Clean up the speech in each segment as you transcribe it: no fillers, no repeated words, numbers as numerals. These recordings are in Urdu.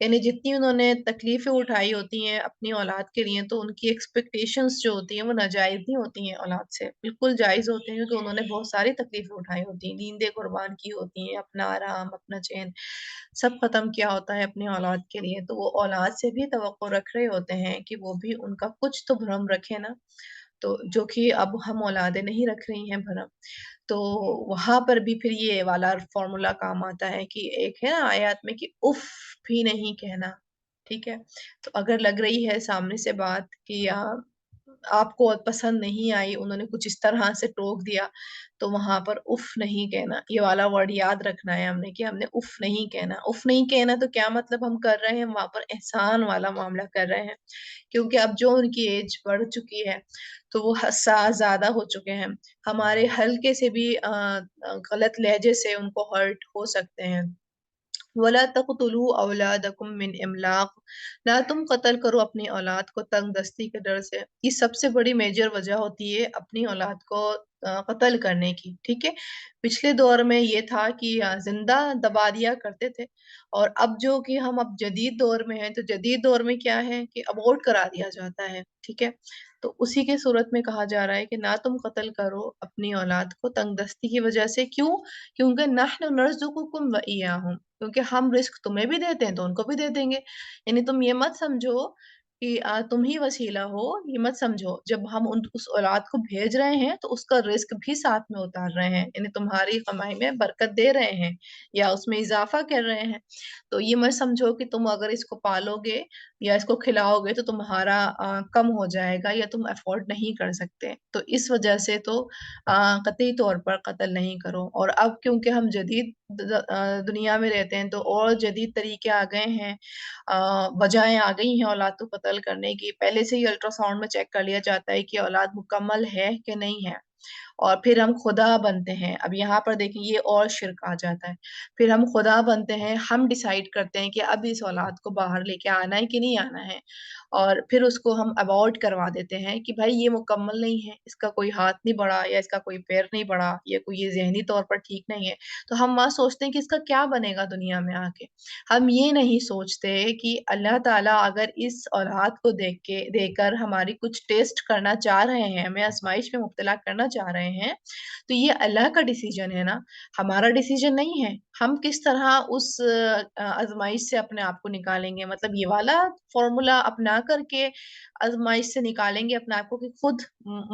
یعنی جتنی انہوں نے تکلیفیں اٹھائی ہوتی ہیں اپنی اولاد کے لیے، تو ان کی ایکسپیکٹیشنز جو ہوتی ہیں وہ ناجائز نہیں ہوتی ہیں اولاد سے، بالکل جائز ہوتے ہیں، کیونکہ انہوں نے بہت ساری تکلیفیں اٹھائی ہوتی ہیں، نیندیں قربان کی ہوتی ہیں، اپنا آرام، اپنا چین سب ختم کیا ہوتا ہے اپنی اولاد کے لیے، تو وہ اولاد سے بھی توقع رکھ رہے ہوتے ہیں کہ وہ بھی ان کا کچھ تو بھرم رکھے نا، تو جو کہ اب ہم اولادیں نہیں رکھ رہی ہیں بھرم، تو وہاں پر بھی پھر یہ والا فارمولا کام آتا ہے کہ ایک ہے نا آیات میں کہ اف بھی نہیں کہنا، ٹھیک ہے؟ تو اگر لگ رہی ہے سامنے سے بات کہ آپ کو پسند نہیں آئی، انہوں نے کچھ اس طرح سے ٹوک دیا، تو وہاں پر اف نہیں کہنا، یہ والا ورڈ یاد رکھنا ہے ہم نے کہ ہم نے اف نہیں کہنا، اف نہیں کہنا تو کیا مطلب ہم کر رہے ہیں وہاں پر احسان والا معاملہ کر رہے ہیں، کیونکہ اب جو ان کی ایج بڑھ چکی ہے تو وہ حساس زیادہ ہو چکے ہیں، ہمارے ہلکے سے بھی غلط لہجے سے ان کو ہرٹ ہو سکتے ہیں۔ وَلَا تَقْتُلُوا أَوْلَادَكُم مِّنْ إِمْلَاقٍ، نہ تم قتل کرو اپنی اولاد کو تنگ دستی کے ڈر سے، یہ سب سے بڑی میجر وجہ ہوتی ہے اپنی اولاد کو قتل کرنے کی، ٹھیک ہے؟ پچھلے دور میں یہ تھا کہ زندہ دبا دیا کرتے تھے، اور اب جو کہ ہم اب جدید دور میں ہیں، تو جدید دور میں کیا ہے کہ ابورٹ کرا دیا جاتا ہے، ٹھیک ہے؟ تو اسی کے صورت میں کہا جا رہا ہے کہ نہ تم قتل کرو اپنی اولاد کو تنگ دستی کی وجہ سے، کیوں؟ کیونکہ نحن نرزقکم وإیاہم، کیونکہ ہم رزق تمہیں بھی دیتے ہیں تو ان کو بھی دے دیں گے، یعنی تم یہ مت سمجھو کہ تم ہی وسیلہ ہو، یہ مت سمجھو، جب ہم اس اولاد کو بھیج رہے ہیں تو اس کا رزق بھی ساتھ میں اتار رہے ہیں، یعنی تمہاری کمائی میں برکت دے رہے ہیں یا اس میں اضافہ کر رہے ہیں، تو یہ مت سمجھو کہ تم اگر اس کو پالو گے یا اس کو کھلاؤ گے تو تمہارا کم ہو جائے گا یا تم افورڈ نہیں کر سکتے، تو اس وجہ سے تو قطعی طور پر قتل نہیں کرو، اور اب کیونکہ ہم جدید دنیا میں رہتے ہیں تو اور جدید طریقے آ گئے ہیں، وجہیں آ گئی ہیں اولاد کو قتل کرنے کی، پہلے سے ہی الٹرا ساؤنڈ میں چیک کر لیا جاتا ہے کہ اولاد مکمل ہے کہ نہیں ہے، اور پھر ہم خدا بنتے ہیں، اب یہاں پر دیکھیں یہ اور شرک آ جاتا ہے، پھر ہم خدا بنتے ہیں، ہم ڈیسائیڈ کرتے ہیں کہ اب اس اولاد کو باہر لے کے آنا ہے کہ نہیں آنا ہے، اور پھر اس کو ہم ابورٹ کروا دیتے ہیں کہ بھائی یہ مکمل نہیں ہے، اس کا کوئی ہاتھ نہیں بڑھا یا اس کا کوئی پیر نہیں بڑھا یا کوئی یہ ذہنی طور پر ٹھیک نہیں ہے، تو ہم وہاں سوچتے ہیں کہ اس کا کیا بنے گا دنیا میں آ کے، ہم یہ نہیں سوچتے کہ اللہ تعالیٰ اگر اس اولاد کو دیکھ کر ہماری کچھ ٹیسٹ کرنا چاہ رہے ہیں، ہمیں آزمائش میں مبتلا کرنا چاہ رہے ہیں، تو یہ اللہ کا ڈیسیجن ہے نا، ہمارا ڈیسیجن نہیں ہے، ہم کس طرح اس آزمائش سے اپنے آپ کو نکالیں گے، مطلب یہ والا فارمولا اپنا کر کے آزمائش سے نکالیں گے اپنے آپ کو کہ خود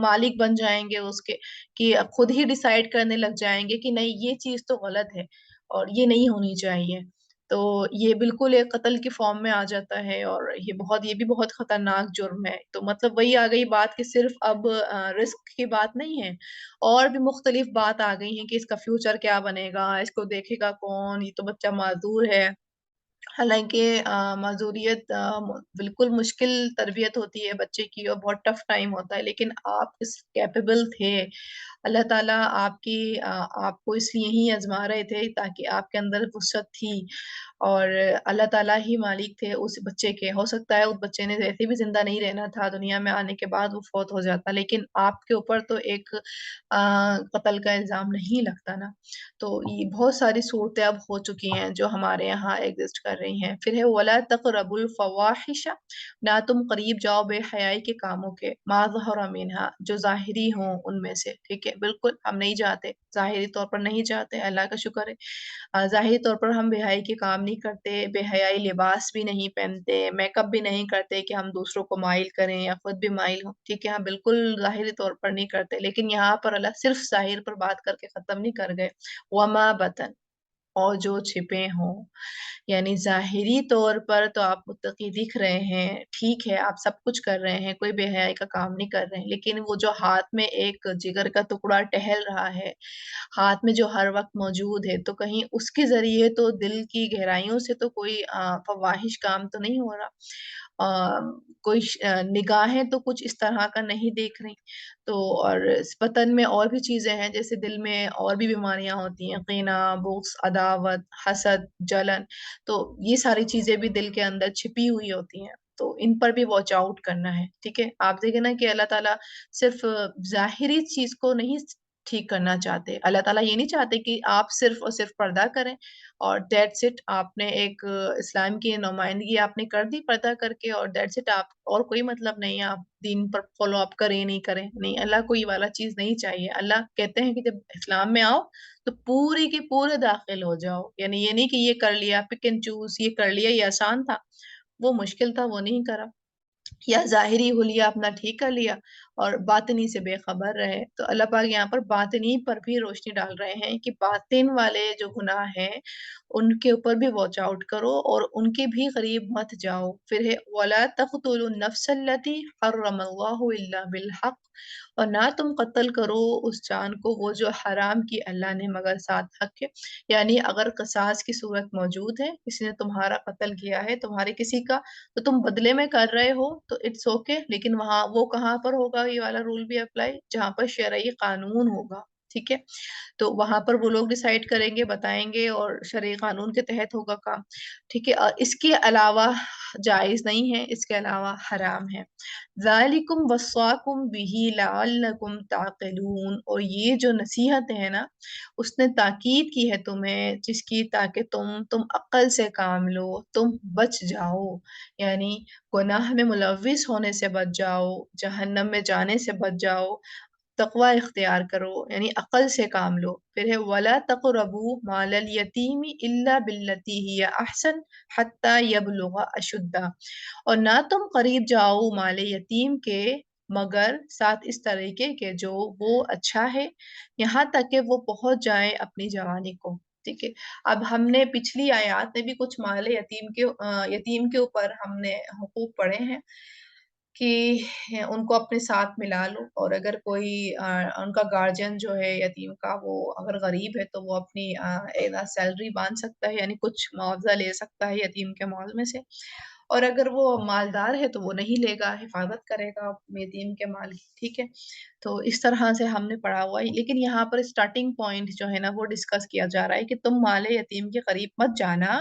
مالک بن جائیں گے اس کے، کہ خود ہی ڈیسائیڈ کرنے لگ جائیں گے کہ نہیں یہ چیز تو غلط ہے اور یہ نہیں ہونی چاہیے، تو یہ بالکل ایک قتل کی فارم میں آ جاتا ہے، اور یہ بھی بہت خطرناک جرم ہے، تو مطلب وہی آ گئی بات کہ صرف اب رسک کی بات نہیں ہے، اور بھی مختلف بات آ گئی ہیں کہ اس کا فیوچر کیا بنے گا، اس کو دیکھے گا کون، یہ تو بچہ معذور ہے، حالانکہ معذوریت بالکل مشکل تربیت ہوتی ہے بچے کی اور بہت ٹف ٹائم ہوتا ہے، لیکن آپ اس کیپیبل تھے، اللہ تعالیٰ آپ کو اس لیے ہی آزما رہے تھے تاکہ آپ کے اندر وسعت تھی، اور اللہ تعالیٰ ہی مالک تھے اس بچے کے، ہو سکتا ہے اس بچے نے ایسے بھی زندہ نہیں رہنا تھا، دنیا میں آنے کے بعد وہ فوت ہو جاتا، لیکن آپ کے اوپر تو ایک قتل کا الزام نہیں لگتا نا، تو یہ بہت ساری صورتیں اب ہو چکی ہیں جو ہمارے یہاں ایگزسٹ کر رہی ہیں، پھر ہے وَلَا تَقْرَبُوا الْفَوَاحِشَ، نہ تم قریب جاؤ بے حیائی کے کاموں کے، مَا ظَهَرَ مِنْهَا، جو ظاہری ہوں ان میں سے، ٹھیک ہے، بالکل ہم نہیں جاتے، ظاہری طور پر نہیں جاتے، اللہ کا شکر ہے، ظاہری طور پر ہم بے حیائی کے کام نہیں کرتے، بے حیائی لباس بھی نہیں پہنتے، میک اپ بھی نہیں کرتے کہ ہم دوسروں کو مائل کریں یا خود بھی مائل ہوں، ٹھیک ہے، ہم بالکل ظاہری طور پر نہیں کرتے، لیکن یہاں پر اللہ صرف ظاہر پر بات کر کے ختم نہیں کر گئے، وما بطن، اور جو چھپے ہوں، یعنی ظاہری طور پر تو آپ متقی دکھ رہے ہیں، ٹھیک ہے آپ سب کچھ کر رہے ہیں، کوئی بے حیائی کا کام نہیں کر رہے ہیں، لیکن وہ جو ہاتھ میں ایک جگر کا ٹکڑا ٹہل رہا ہے، ہاتھ میں جو ہر وقت موجود ہے، تو کہیں اس کے ذریعے تو دل کی گہرائیوں سے تو کوئی فواہش کام تو نہیں ہو رہا، کوئی نگاہیں تو کچھ اس طرح کا نہیں دیکھ رہی، تو اور اس بدن میں اور بھی چیزیں ہیں، جیسے دل میں اور بھی بیماریاں ہوتی ہیں، کینہ، بغض، عداوت، حسد، جلن، تو یہ ساری چیزیں بھی دل کے اندر چھپی ہوئی ہوتی ہیں، تو ان پر بھی واچ آؤٹ کرنا ہے، ٹھیک ہے، آپ دیکھیں نا کہ اللہ تعالیٰ صرف ظاہری چیز کو نہیں ٹھیک کرنا چاہتے. اللہ تعالیٰ یہ نہیں چاہتے کہ آپ صرف اور صرف پردہ کریں اور دیٹس اٹ. آپ نے ایک اسلام کی نمائندگی آپ نے کر دی پردہ کر کے اور دیٹس اٹ. آپ اور کوئی مطلب نہیں ہے آپ دین پر فالو اپ کریں نہیں کریں. نہیں، اللہ کو یہ والا چیز نہیں چاہیے. اللہ کہتے ہیں کہ جب اسلام میں آؤ تو پوری کی پورے داخل ہو جاؤ. یعنی یہ نہیں کہ یہ کر لیا پک اینڈ چوز، یہ کر لیا یہ آسان تھا وہ مشکل تھا وہ نہیں کرا، یا ظاہری حلیہ اپنا ٹھیک کر لیا اور باطنی سے بے خبر رہے. تو اللہ پاک یہاں پر باطنی پر بھی روشنی ڈال رہے ہیں کہ باطن والے جو گناہ ہیں ان کے اوپر بھی واچ آؤٹ کرو اور ان کے بھی قریب مت جاؤ. پھر ہے وَلَا تَقْتُلُوا النَّفْسَ الَّتِي حَرَّمَ اللَّهُ إِلَّا بِالْحَقِّ، اور نہ تم قتل کرو اس جان کو وہ جو حرام کی اللہ نے مگر ساتھ حق ہے. یعنی اگر قصاص کی صورت موجود ہے، کسی نے تمہارا قتل کیا ہے تمہارے کسی کا، تو تم بدلے میں کر رہے ہو تو اٹس اوکے. لیکن وہاں وہ کہاں پر ہوگا یہ والا رول بھی اپلائی جہاں پر شرعی قانون ہوگا. ٹھیک ہے، تو وہاں پر وہ لوگ ڈیسائیڈ کریں گے بتائیں گے اور شرعی قانون کے تحت ہوگا کام. ٹھیک ہے، اور اس کے علاوہ جائز نہیں ہے، اس کے علاوہ حرام ہے. ذالکم وصاکم بہ لعلکم تعقلون، اور یہ جو نصیحت ہے نا اس نے تاکید کی ہے تمہیں جس کی تاکہ تم عقل سے کام لو، تم بچ جاؤ. یعنی گناہ میں ملوث ہونے سے بچ جاؤ، جہنم میں جانے سے بچ جاؤ، تقوی اختیار کرو یعنی عقل سے کام لو. پھر ہے وَلَا تَقْرَبُوا مَالَ الْيَتِيمِ إِلَّا بِالَّتِي هِيَ أَحْسَنُ حَتَّى يَبْلُغَ أَشُدَّهُ، اور نہ تم قریب جاؤ مال یتیم کے مگر ساتھ اس طریقے کے جو وہ اچھا ہے یہاں تک کہ وہ پہنچ جائیں اپنی جوانی کو. ٹھیک ہے، اب ہم نے پچھلی آیات میں بھی کچھ مال یتیم کے اوپر ہم نے حقوق پڑھے ہیں کہ ان کو اپنے ساتھ ملا لو، اور اگر کوئی ان کا گارجین جو ہے یتیم کا وہ اگر غریب ہے تو وہ اپنی سیلری باندھ سکتا ہے یعنی کچھ معاوضہ لے سکتا ہے یتیم کے مال میں سے، اور اگر وہ مالدار ہے تو وہ نہیں لے گا، حفاظت کرے گا یتیم کے مال کی. ٹھیک ہے، تو اس طرح سے ہم نے پڑھا ہوا ہے. لیکن یہاں پر اسٹارٹنگ پوائنٹ جو ہے نا وہ ڈسکس کیا جا رہا ہے کہ تم مال یتیم کے قریب مت جانا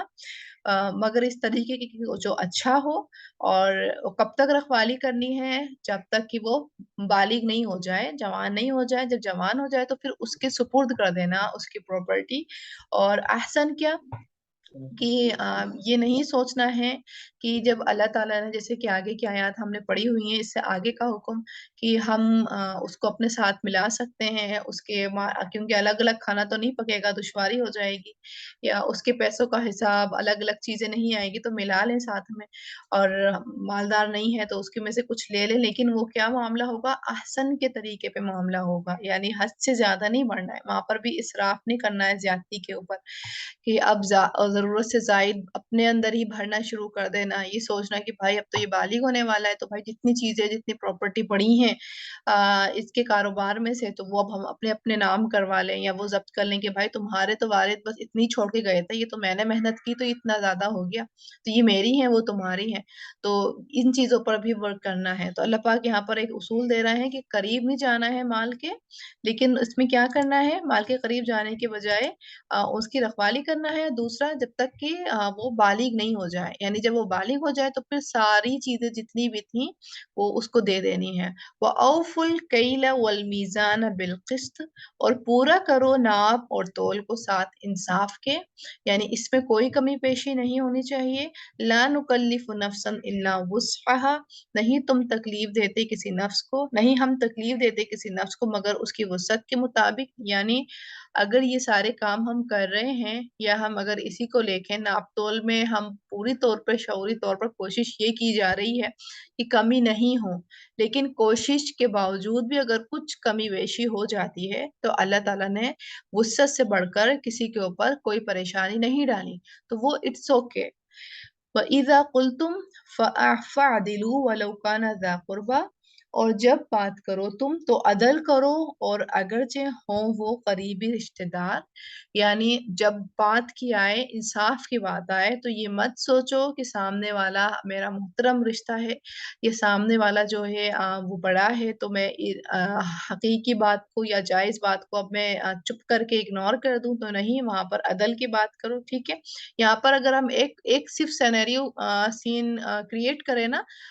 مگر اس طریقے کی جو اچھا ہو. اور کب تک رکھوالی کرنی ہے؟ جب تک کہ وہ بالغ نہیں ہو جائے، جوان نہیں ہو جائے. جب جوان ہو جائے تو پھر اس کے سپرد کر دینا اس کی پراپرٹی. اور احسن کیا کہ یہ نہیں سوچنا ہے کہ جب اللہ تعالیٰ نے جیسے کہ آگے کی آیات ہم نے پڑھی ہوئی ہیں اس سے آگے کا حکم کہ ہم اس کو اپنے ساتھ ملا سکتے ہیں اس کے کیونکہ الگ الگ کھانا تو نہیں پکے گا، دشواری ہو جائے گی، یا اس کے پیسوں کا حساب الگ الگ چیزیں نہیں آئے گی تو ملا لیں ساتھ میں. اور مالدار نہیں ہے تو اس کے میں سے کچھ لے لیں، لیکن وہ کیا معاملہ ہوگا؟ احسن کے طریقے پہ معاملہ ہوگا. یعنی حد سے زیادہ نہیں بڑھنا ہے، وہاں پر بھی اسراف نہیں کرنا ہے زیادتی کے اوپر کہ اب ضرورت سے زائد اپنے اندر ہی بھرنا شروع کر دینا. یہ سوچنا کہ بھائی اب تو یہ بالغ ہونے والا ہے تو بھائی جتنی چیزیں جتنی پراپرٹی پڑی ہیں اس کے کاروبار میں سے تو وہ اب ہم اپنے اپنے نام کروا لیں یا وہ ضبط کر لیں کہ بھائی تمہارے تو والد بس اتنی چھوڑ کے گئے تھے، یہ تو میں نے محنت کی تو اتنا زیادہ ہو گیا، تو یہ میری ہیں وہ تمہاری ہیں. تو ان چیزوں پر بھی ورک کرنا ہے. تو اللہ پاک یہاں پر ایک اصول دے رہے ہیں کہ قریب نہیں جانا ہے مال کے، لیکن اس میں کیا کرنا ہے؟ مال کے قریب جانے کے بجائے اس کی رکھوالی کرنا ہے. دوسرا جب تک کہ وہ بالغ نہیں ہو جائے، یعنی جب وہ بالغ ہو جائے تو پھر ساری چیزیں جتنی بھی تھیں وہ اس کو دے دینی ہے. وَأَوْفُوا الْكَيْلَ وَالْمِيزَانَ بِالْقِسْطِ، اور پورا کرو ناپ اور تول کو ساتھ انصاف کے، یعنی اس میں کوئی کمی پیشی نہیں ہونی چاہیے. لَا نُكَلِّفُ نَفْسًا إِلَّا وُسْعَهَا، نہیں تم تکلیف دیتے کسی نفس کو، نہیں ہم تکلیف دیتے کسی نفس کو مگر اس کی وسعت کے مطابق. یعنی اگر یہ سارے کام ہم کر رہے ہیں یا ہم اگر اسی کو لے ناپ تول میں ہم پوری طور پر شعوری طور پر کوشش یہ کی جا رہی ہے کہ کمی نہیں ہو، لیکن کوشش کے باوجود بھی اگر کچھ کمی بیشی ہو جاتی ہے تو اللہ تعالیٰ نے وسعت سے بڑھ کر کسی کے اوپر کوئی پریشانی نہیں ڈالی، تو وہ اٹس اوکے. وَإِذَا قُلْتُمْ فَاعْدِلُوا وَلَوْ كَانَ ذَا قُرْبَىٰ، اور جب بات کرو تم تو عدل کرو اور اگرچہ ہوں وہ قریبی رشتہ دار. یعنی جب بات کی آئے انصاف کی بات آئے تو یہ مت سوچو کہ سامنے والا میرا محترم رشتہ ہے، یہ سامنے والا جو ہے وہ بڑا ہے تو میں حقیقی بات کو یا جائز بات کو اب میں چپ کر کے اگنور کر دوں. تو نہیں، وہاں پر عدل کی بات کرو. ٹھیک ہے، یہاں پر اگر ہم ایک صرف سینیریو سین کریٹ کریں نا،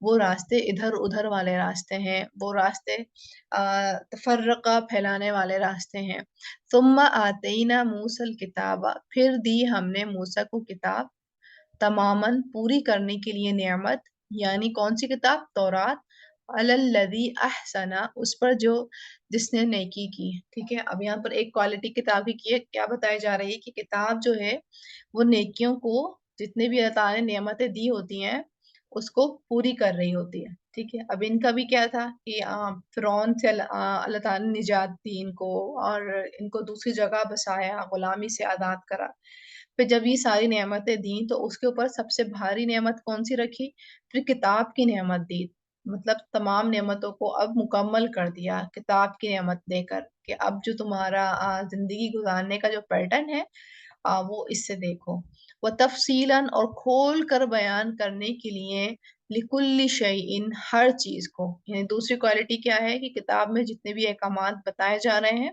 وہ راستے ادھر ادھر والے راستے ہیں، وہ راستے تفرقہ پھیلانے والے راستے ہیں۔ ثم آتینا موسیٰ الکتاب، پھر دی ہم نے موسیٰ کو کتاب، تماماً پوری کرنے کے لیے نعمت، یعنی کون سی کتاب؟ تورات، علی الذی احسن، اس پر جو جس نے نیکی کی۔ ٹھیک ہے، اب یہاں پر ایک کوالٹی کتاب کی ہے، کیا بتائی جا رہی ہے کہ کتاب جو ہے وہ نیکیوں کو، جتنے بھی اللہ تعالیٰ نے نعمتیں دی ہوتی ہیں اس کو پوری کر رہی ہوتی ہے۔ ٹھیک ہے، اب ان کا بھی کیا تھا کہ فرعون سے اللہ تعالیٰ نے نجات دی ان کو، اور ان کو دوسری جگہ بسایا، غلامی سے آزاد کرا۔ پھر جب یہ ساری نعمتیں دیں تو اس کے اوپر سب سے بھاری نعمت کون سی رکھی؟ پھر کتاب کی نعمت دی، مطلب تمام نعمتوں کو اب مکمل کر دیا کتاب کی نعمت دے کر، کہ اب جو تمہارا زندگی گزارنے کا جو پیٹرن ہے وہ اس سے دیکھو۔ وہ تفصیلاً، اور کھول کر بیان کرنے کے لیے، لکل شیء، ہر چیز کو، یعنی دوسری کوالٹی کیا ہے کہ کتاب میں جتنے بھی احکامات بتائے جا رہے ہیں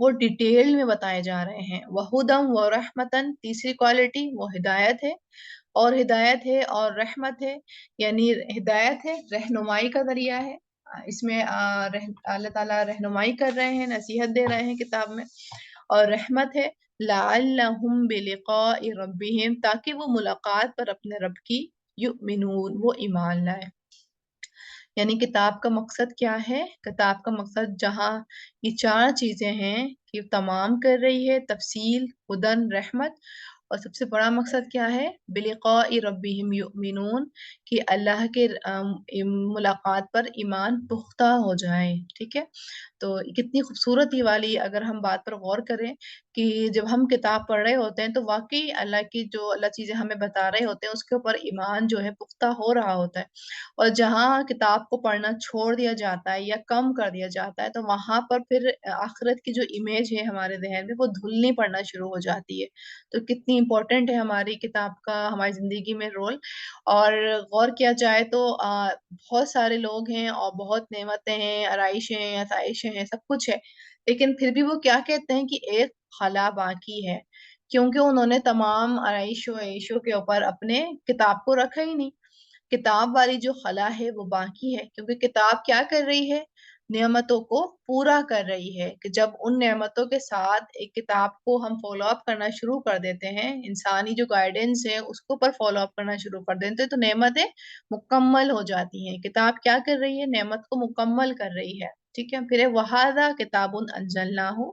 وہ ڈیٹیل میں بتائے جا رہے ہیں۔ وہدم و رحمتن، تیسری کوالٹی وہ ہدایت ہے، اور رحمت ہے، یعنی ہدایت ہے، رہنمائی کا ذریعہ ہے، اس میں اللہ تعالیٰ رہنمائی کر رہے ہیں، نصیحت دے رہے ہیں کتاب میں، اور رحمت ہے لعلہم بلقاء ربہم، تاکہ وہ ملاقات پر اپنے رب کی یؤمنون، وہ ایمان لائے۔ یعنی کتاب کا مقصد کیا ہے؟ کتاب کا مقصد جہاں یہ چار چیزیں ہیں کہ تمام کر رہی ہے، تفصیل، ہدن، رحمت، اور سب سے بڑا مقصد کیا ہے؟ بلقاء ربہم یؤمنون، کہ اللہ کے ملاقات پر ایمان پختہ ہو جائے۔ ٹھیک ہے، تو کتنی خوبصورت یہ والی اگر ہم بات پر غور کریں کہ جب ہم کتاب پڑھ رہے ہوتے ہیں تو واقعی اللہ کی جو اللہ چیزیں ہمیں بتا رہے ہوتے ہیں اس کے اوپر ایمان جو ہے پختہ ہو رہا ہوتا ہے، اور جہاں کتاب کو پڑھنا چھوڑ دیا جاتا ہے یا کم کر دیا جاتا ہے تو وہاں پر پھر آخرت کی جو امیج ہے ہمارے ذہن میں وہ دھلنی پڑنا شروع ہو جاتی ہے۔ تو کتنی امپورٹنٹ ہے ہماری کتاب کا ہماری زندگی میں رول۔ اور غور کیا جائے تو بہت سارے لوگ ہیں اور بہت نعمتیں ہیں، آرائشیں ہیں، آسائشیں ہیں، سب کچھ ہے، لیکن پھر بھی وہ کیا کہتے ہیں کہ ایک خلا باقی ہے، کیونکہ انہوں نے تمام آرائش و عیشوں کے اوپر اپنے کتاب کو رکھا ہی نہیں۔ کتاب والی جو خلا ہے وہ باقی ہے، کیونکہ کتاب کیا کر رہی ہے؟ نعمتوں کو پورا کر رہی ہے، کہ جب ان نعمتوں کے ساتھ ایک کتاب کو ہم فالو اپ کرنا شروع کر دیتے ہیں، انسانی جو گائیڈنس ہے اس کو پر فالو اپ کرنا شروع کر دیتے ہیں تو نعمتیں مکمل ہو جاتی ہیں۔ کتاب کیا کر رہی ہے؟ نعمت کو مکمل کر رہی ہے۔ ٹھیک ہے، پھر وَهَذَا كِتَابٌ أَنزَلْنَاهُ،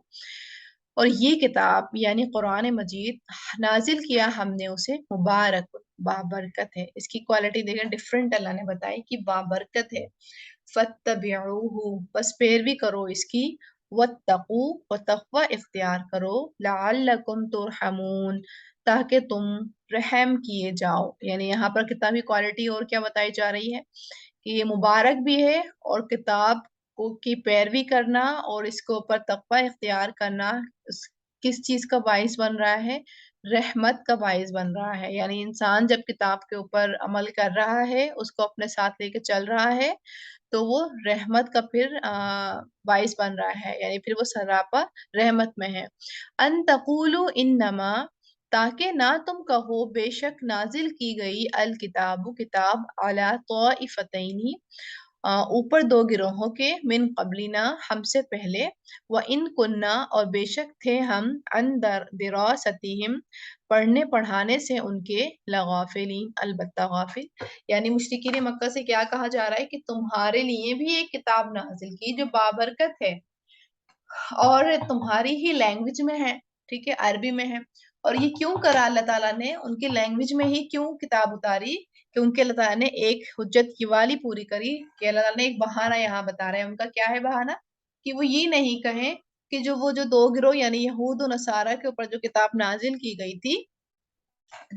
اور یہ کتاب یعنی قرآن مجید نازل کیا ہم نے اسے مبارک، بابرکت ہے۔ اس کی کوالٹی دیکھیں ڈفرنٹ اللہ نے بتائی کہ بابرکت ہے۔ فَاتَّبِعُوهُ، بس پیروی کرو اس کی، وَاتَّقُوا، اور تقوی اختیار کرو، لَعَلَّكُمْ تُرْحَمُونَ، تاکہ تم رحم کیے جاؤ۔ یعنی یہاں پر کتابی کوالٹی اور کیا بتائی جا رہی ہے کہ یہ مبارک بھی ہے، اور کتاب کو کی پیروی کرنا اور اس کے اوپر تقوی اختیار کرنا کس چیز کا باعث بن رہا ہے؟ رحمت کا باعث بن رہا ہے۔ یعنی انسان جب کتاب کے اوپر عمل کر رہا ہے، اس کو اپنے ساتھ لے کے چل رہا ہے، تو وہ رحمت کا پھر باعث بن رہا ہے، یعنی پھر وہ سراپا رحمت میں ہے۔ ان تقولوا انما، تاکہ نہ تم کہو بے شک نازل کی گئی الکتاب، کتاب، علی طائفتین، اوپر دو گروہوں کے، من قبلنا، ہم سے پہلے، وَإِن كُنَّا، اور بے شک تھے ہم، عن دراستہم، پڑھنے پڑھانے سے ان کے، لغافلین، البتہ غافل۔ یعنی مشرکین مکہ سے کیا کہا جا رہا ہے کہ تمہارے لیے بھی ایک کتاب نازل کی جو بابرکت ہے اور تمہاری ہی لینگویج میں ہے، ٹھیک ہے، عربی میں ہے۔ اور یہ کیوں کرا اللہ تعالیٰ نے؟ ان کی لینگویج میں ہی کیوں کتاب اتاری؟ کیونکہ اللہ تعالیٰ نے ایک حجت کی والی پوری کری، کہ اللہ تعالیٰ نے ایک بہانہ یہاں بتا رہے ہیں۔ ان کا کیا ہے بہانہ؟ کہ وہ یہ نہیں کہیں کہ جو دو گروہ یعنی یہود و نصارہ کے اوپر جو کتاب نازل کی گئی تھی